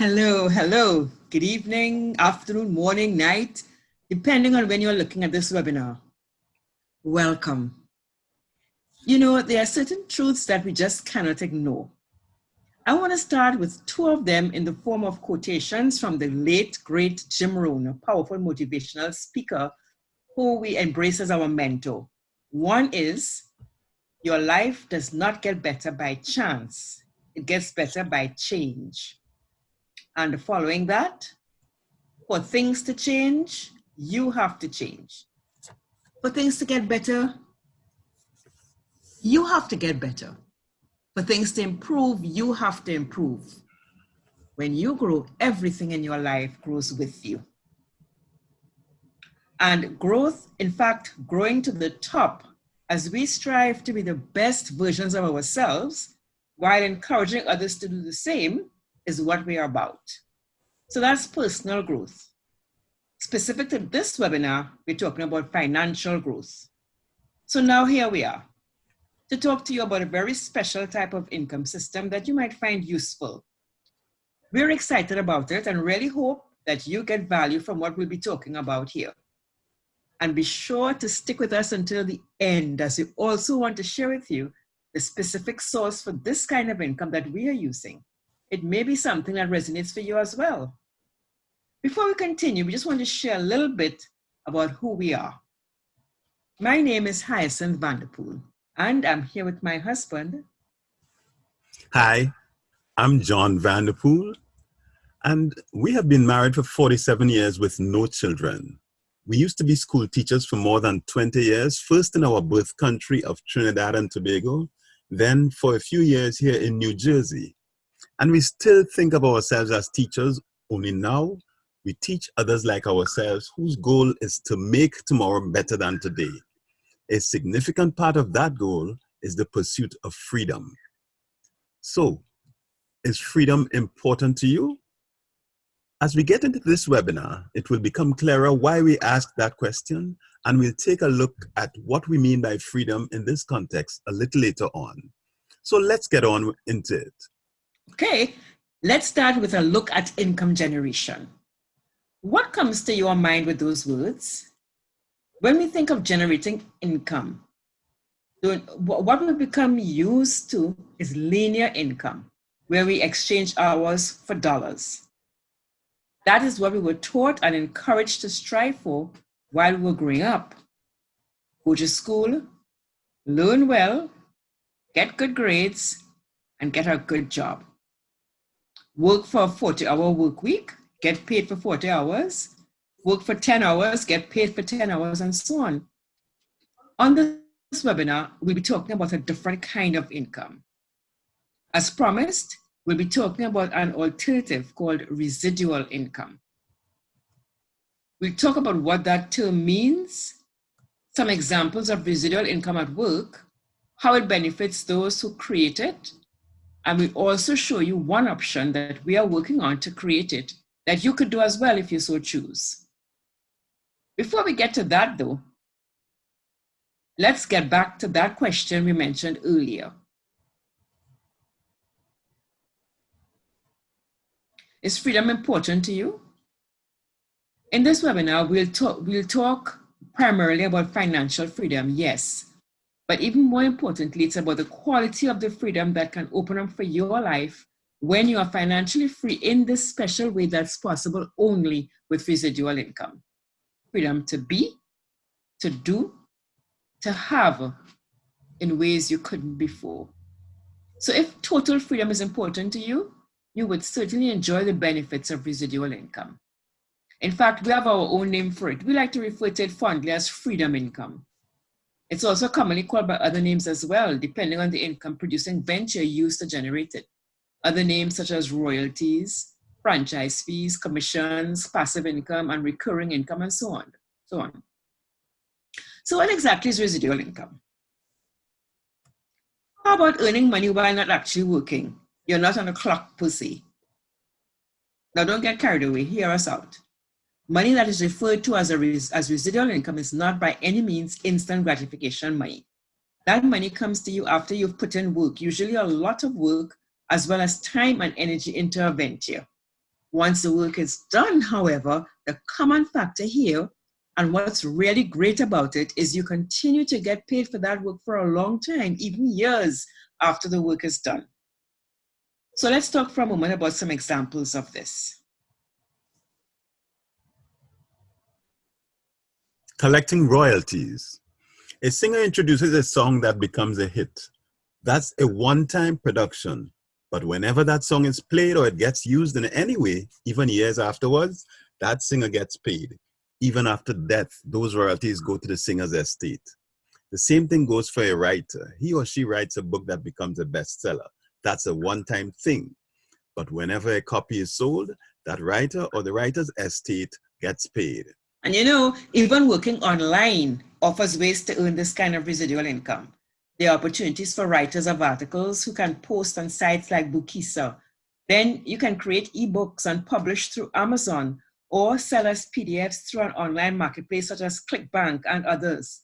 Hello, hello. Good evening, afternoon, morning, night, depending on when you're looking at this webinar. Welcome. You know, there are certain truths that we just cannot ignore. I want to start with two of them in the form of quotations from the late, great Jim Rohn, a powerful motivational speaker who we embrace as our mentor. One is, your life does not get better by chance. It gets better by change. And following that, for things to change, you have to change. For things to get better, you have to get better. For things to improve, you have to improve. When you grow, everything in your life grows with you. And growth, in fact, growing to the top as we strive to be the best versions of ourselves while encouraging others to do the same is what we are about. So that's personal growth. Specific to this webinar, we're talking about financial growth. So now here we are to talk to you about a very special type of income system that you might find useful. We're excited about it and really hope that you get value from what we'll be talking about here. And be sure to stick with us until the end, as we also want to share with you the specific source for this kind of income that we are using. It may be something that resonates for you as well. Before we continue, we just want to share a little bit about who we are. My name is Hyacinth Vanderpool, and I'm here with my husband. Hi, I'm John Vanderpool, and we have been married for 47 years with no children. We used to be school teachers for more than 20 years, first in our birth country of Trinidad and Tobago, then for a few years here in New Jersey. And we still think of ourselves as teachers, only now we teach others like ourselves whose goal is to make tomorrow better than today. A significant part of that goal is the pursuit of freedom. So, is freedom important to you? As we get into this webinar, it will become clearer why we ask that question, and we'll take a look at what we mean by freedom in this context a little later on. So let's get on into it. Okay, let's start with a look at income generation. What comes to your mind with those words? When we think of generating income, what we become used to is linear income, where we exchange hours for dollars. That is what we were taught and encouraged to strive for while we were growing up. Go to school, learn well, get good grades, and get a good job. Work for a 40-hour work week, get paid for 40 hours, work for 10 hours, get paid for 10 hours, and so on. On this webinar, we'll be talking about a different kind of income. As promised, we'll be talking about an alternative called residual income. We'll talk about what that term means, some examples of residual income at work, how it benefits those who create it, and we'll also show you one option that we are working on to create it that you could do as well if you so choose. Before we get to that though, let's get back to that question we mentioned earlier. Is freedom important to you? In this webinar, we'll talk primarily about financial freedom, yes. But even more importantly, it's about the quality of the freedom that can open up for your life when you are financially free in this special way that's possible only with residual income. Freedom to be, to do, to have in ways you couldn't before. So if total freedom is important to you, you would certainly enjoy the benefits of residual income. In fact, we have our own name for it. We like to refer to it fondly as freedom income. It's also commonly called by other names as well, depending on the income producing venture used to generate it. Other names such as royalties, franchise fees, commissions, passive income, and recurring income, and so on. So what exactly is residual income? How about earning money while not actually working? You're not on a clock per se. Now don't get carried away, hear us out. Money that is referred to as residual income is not by any means instant gratification money. That money comes to you after you've put in work, usually a lot of work, as well as time and energy into a venture. Once the work is done, however, the common factor here, and what's really great about it, is you continue to get paid for that work for a long time, even years after the work is done. So let's talk for a moment about some examples of this. Collecting royalties. A singer introduces a song that becomes a hit. That's a one-time production. But whenever that song is played or it gets used in any way, even years afterwards, that singer gets paid. Even after death, those royalties go to the singer's estate. The same thing goes for a writer. He or she writes a book that becomes a bestseller. That's a one-time thing. But whenever a copy is sold, that writer or the writer's estate gets paid. And you know, even working online offers ways to earn this kind of residual income. There are opportunities for writers of articles who can post on sites like Bookisa. Then you can create ebooks and publish through Amazon or sell as PDFs through an online marketplace such as ClickBank and others.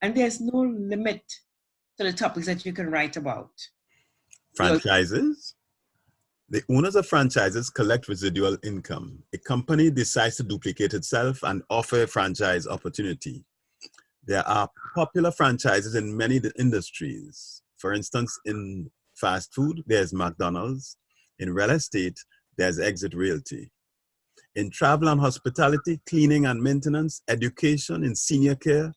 And there's no limit to the topics that you can write about. Franchises. The owners of franchises collect residual income. A company decides to duplicate itself and offer a franchise opportunity. There are popular franchises in many industries. For instance, in fast food, there's McDonald's. In real estate, there's Exit Realty. In travel and hospitality, cleaning and maintenance, education, in senior care,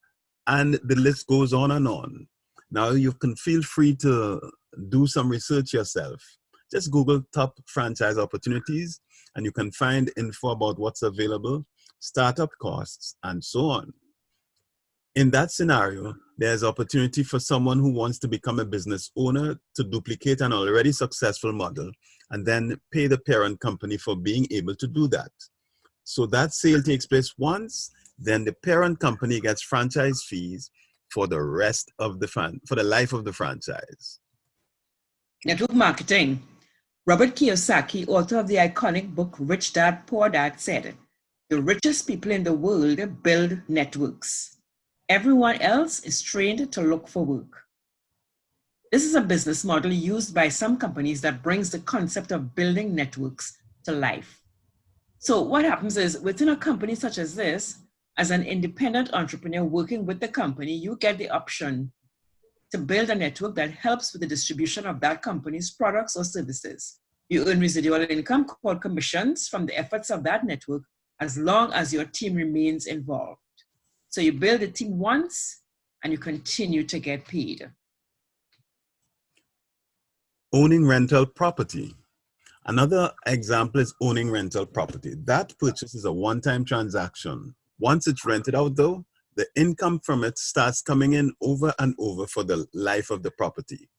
and the list goes on and on. Now you can feel free to do some research yourself. Just Google top franchise opportunities and you can find info about what's available, startup costs, and so on. In that scenario, there's opportunity for someone who wants to become a business owner to duplicate an already successful model and then pay the parent company for being able to do that. So that sale takes place once, then the parent company gets franchise fees for the rest of for the life of the franchise. Network marketing. Robert Kiyosaki, author of the iconic book Rich Dad, Poor Dad, said, "The richest people in the world build networks. Everyone else is trained to look for work." This is a business model used by some companies that brings the concept of building networks to life. So what happens is within a company such as this, as an independent entrepreneur working with the company, you get the option to build a network that helps with the distribution of that company's products or services. You earn residual income called commissions from the efforts of that network as long as your team remains involved. So you build a team once and you continue to get paid. Owning rental property. Another example is owning rental property. That purchase is a one-time transaction. Once it's rented out though, the income from it starts coming in over and over for the life of the property.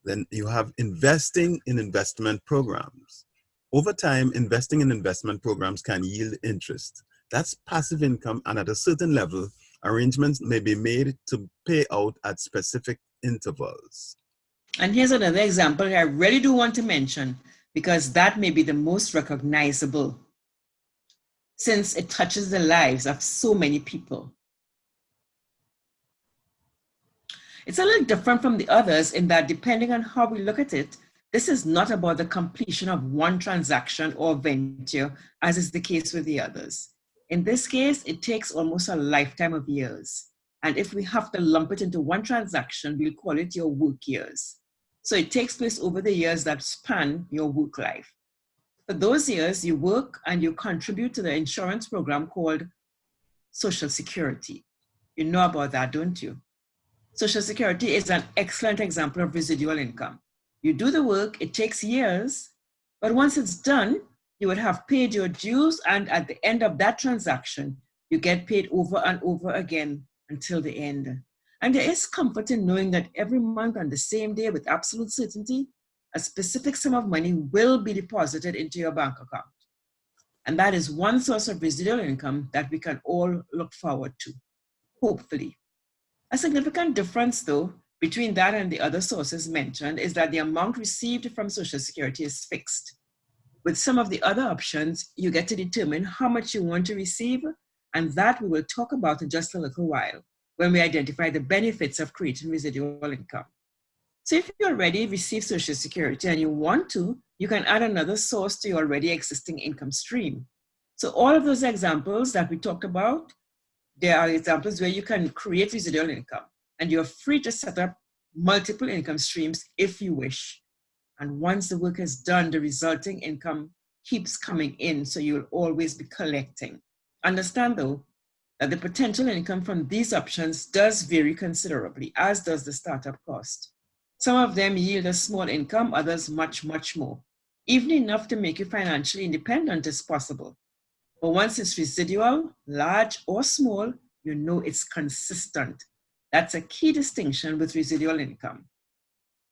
Then you have investing in investment programs. Over time, investing in investment programs can yield interest. That's passive income, and at a certain level, arrangements may be made to pay out at specific intervals. And here's another example I really do want to mention because that may be the most recognizable since it touches the lives of so many people. It's a little different from the others in that depending on how we look at it, this is not about the completion of one transaction or venture, as is the case with the others. In this case, it takes almost a lifetime of years. And if we have to lump it into one transaction, we'll call it your work years. So it takes place over the years that span your work life. For those years, you work and you contribute to the insurance program called Social Security. You know about that, don't you? Social Security is an excellent example of residual income. You do the work, it takes years, but once it's done, you would have paid your dues, and at the end of that transaction, you get paid over and over again until the end. And there is comfort in knowing that every month on the same day with absolute certainty, a specific sum of money will be deposited into your bank account. And that is one source of residual income that we can all look forward to, hopefully. A significant difference, though, between that and the other sources mentioned is that the amount received from Social Security is fixed. With some of the other options, you get to determine how much you want to receive, and that we will talk about in just a little while when we identify the benefits of creating residual income. So if you already receive Social Security and you want to, you can add another source to your already existing income stream. So all of those examples that we talked about, there are examples where you can create residual income and you're free to set up multiple income streams if you wish. And once the work is done, the resulting income keeps coming in, so you'll always be collecting. Understand though, that the potential income from these options does vary considerably, as does the startup cost. Some of them yield a small income, others much, much more. Even enough to make you financially independent is possible. But once it's residual, large or small, you know it's consistent. That's a key distinction with residual income.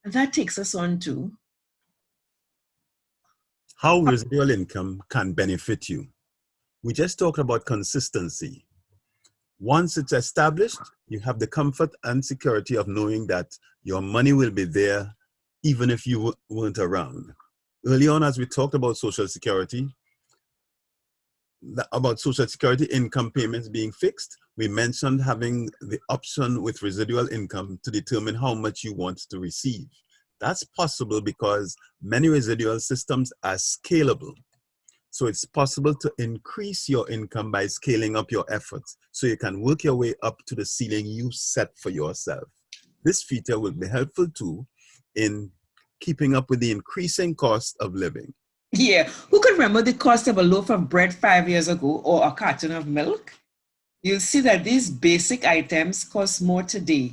And that takes us on to how residual income can benefit you. We just talked about consistency. Once it's established, you have the comfort and security of knowing that your money will be there even if you weren't around. Early on, as we talked about Social Security income payments being fixed, we mentioned having the option with residual income to determine how much you want to receive. That's possible because many residual systems are scalable. So it's possible to increase your income by scaling up your efforts so you can work your way up to the ceiling you set for yourself. This feature will be helpful too in keeping up with the increasing cost of living. Yeah, who could remember the cost of a loaf of bread 5 years ago or a carton of milk? You'll see that these basic items cost more today.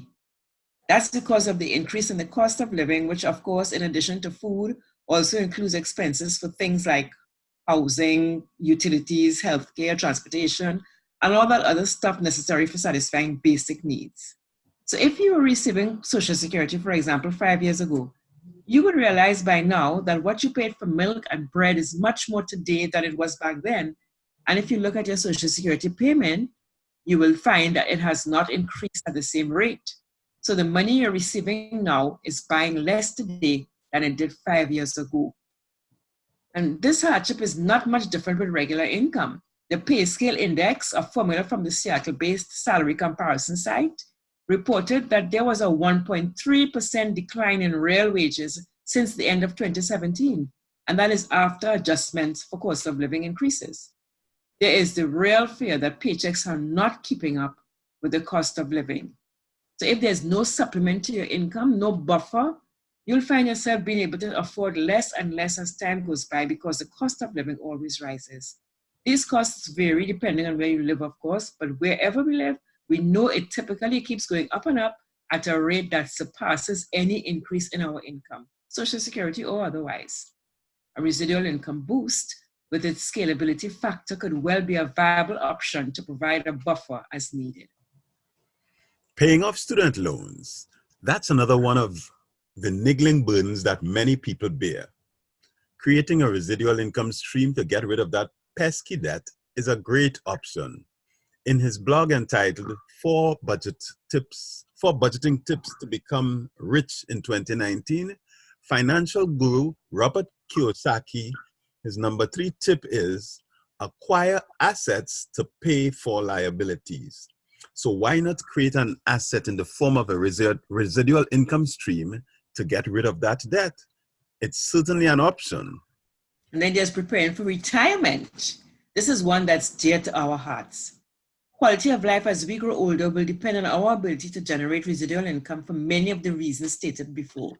That's because of the increase in the cost of living, which of course, in addition to food, also includes expenses for things like housing, utilities, healthcare, transportation, and all that other stuff necessary for satisfying basic needs. So if you were receiving Social Security, for example, 5 years ago, you would realize by now that what you paid for milk and bread is much more today than it was back then. And if you look at your Social Security payment, you will find that it has not increased at the same rate. So the money you're receiving now is buying less today than it did 5 years ago. And this hardship is not much different with regular income. The Pay Scale Index, a formula from the Seattle-based salary comparison site, reported that there was a 1.3% decline in real wages since the end of 2017, and that is after adjustments for cost of living increases. There is the real fear that paychecks are not keeping up with the cost of living. So if there's no supplement to your income, no buffer, you'll find yourself being able to afford less and less as time goes by because the cost of living always rises. These costs vary depending on where you live, of course, but wherever we live, we know it typically keeps going up and up at a rate that surpasses any increase in our income, Social Security or otherwise. A residual income boost with its scalability factor could well be a viable option to provide a buffer as needed. Paying off student loans. That's another one of the niggling burdens that many people bear. Creating a residual income stream to get rid of that pesky debt is a great option. In his blog entitled Four Budgeting Tips to Become Rich in 2019, financial guru Robert Kiyosaki, his number 3 tip is acquire assets to pay for liabilities. So why not create an asset in the form of a residual income stream to get rid of that debt? It's certainly an option. And then there's preparing for retirement. This is one that's dear to our hearts. Quality of life as we grow older will depend on our ability to generate residual income for many of the reasons stated before.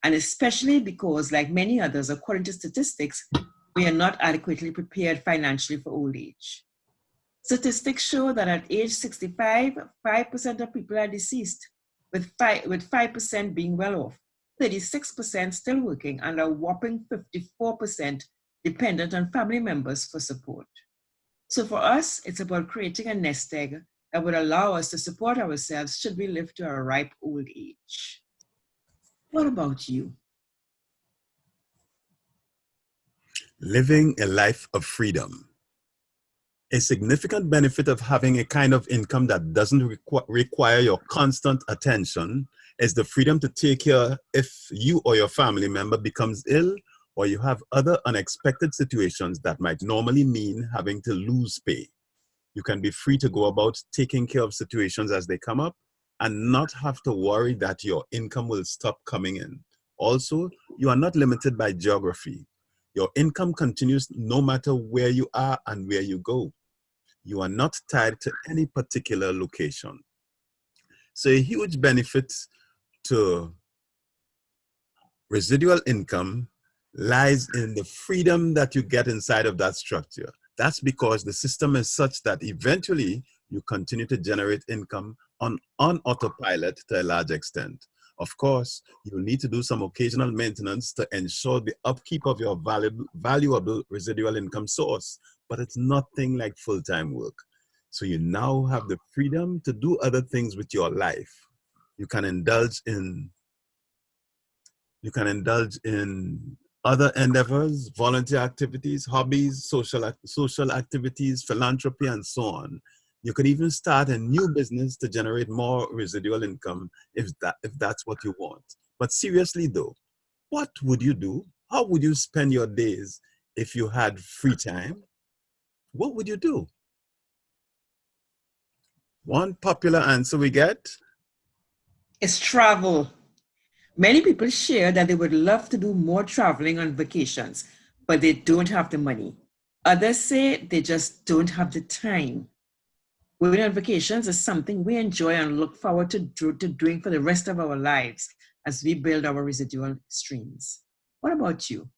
And especially because, like many others, according to statistics, we are not adequately prepared financially for old age. Statistics show that at age 65, 5% of people are deceased, with 5% being well off, 36% still working, and a whopping 54% dependent on family members for support. So for us, it's about creating a nest egg that would allow us to support ourselves should we live to a ripe old age. What about you? Living a life of freedom. A significant benefit of having a kind of income that doesn't require your constant attention is the freedom to take care if you or your family member becomes ill or you have other unexpected situations that might normally mean having to lose pay. You can be free to go about taking care of situations as they come up and not have to worry that your income will stop coming in. Also, you are not limited by geography. Your income continues no matter where you are and where you go. You are not tied to any particular location. So a huge benefit to residual income lies in the freedom that you get inside of that structure. That's because the system is such that eventually you continue to generate income on autopilot to a large extent. Of course, you need to do some occasional maintenance to ensure the upkeep of your valuable residual income source, but it's nothing like full-time work. So you now have the freedom to do other things with your life. You can indulge in other endeavors, volunteer activities, hobbies, social activities, philanthropy, and so on. You can even start a new business to generate more residual income if that's what you want. But seriously though, what would you do? How would you spend your days if you had free time? What would you do? One popular answer we get is travel. Many people share that they would love to do more traveling on vacations, but they don't have the money. Others say they just don't have the time. Going on vacations is something we enjoy and look forward to doing for the rest of our lives as we build our residual streams. What about you?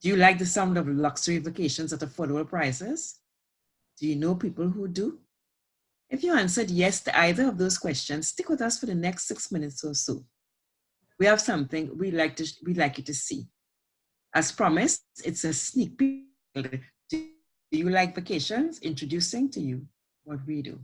Do you like the sound of luxury vacations at affordable prices? Do you know people who do? If you answered yes to either of those questions, stick with us for the next 6 minutes or so. We have something we'd like you to see. As promised, it's a sneak peek. Do you like vacations? Introducing to you what we do.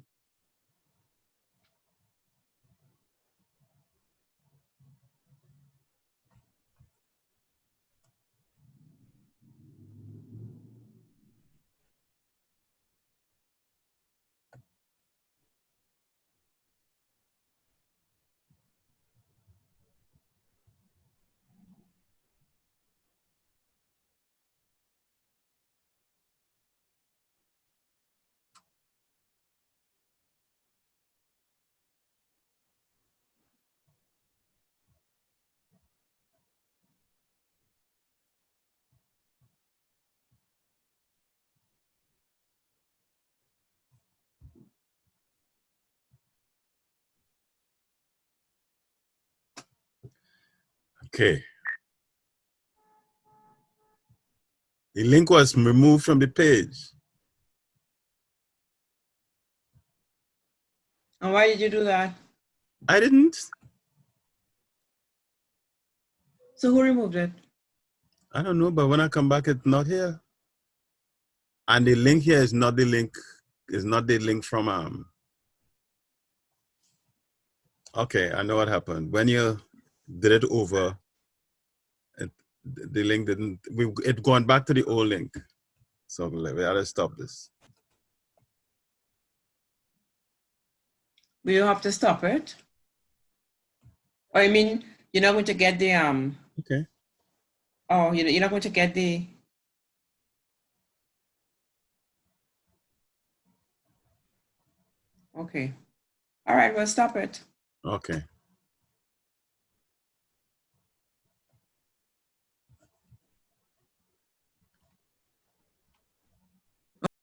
okay. The link was removed from the page. And why did you do that? I didn't. So who removed it? I don't know, but when I come back, it's not here. And the link here is not the link from okay, I know what happened. When you did it over, the link didn't, it gone back to the old link. So we gotta stop this. Will you have to stop it? Or I mean, you're not going to get the Okay. oh, you're not going to get the okay. All right, we'll stop it. Okay.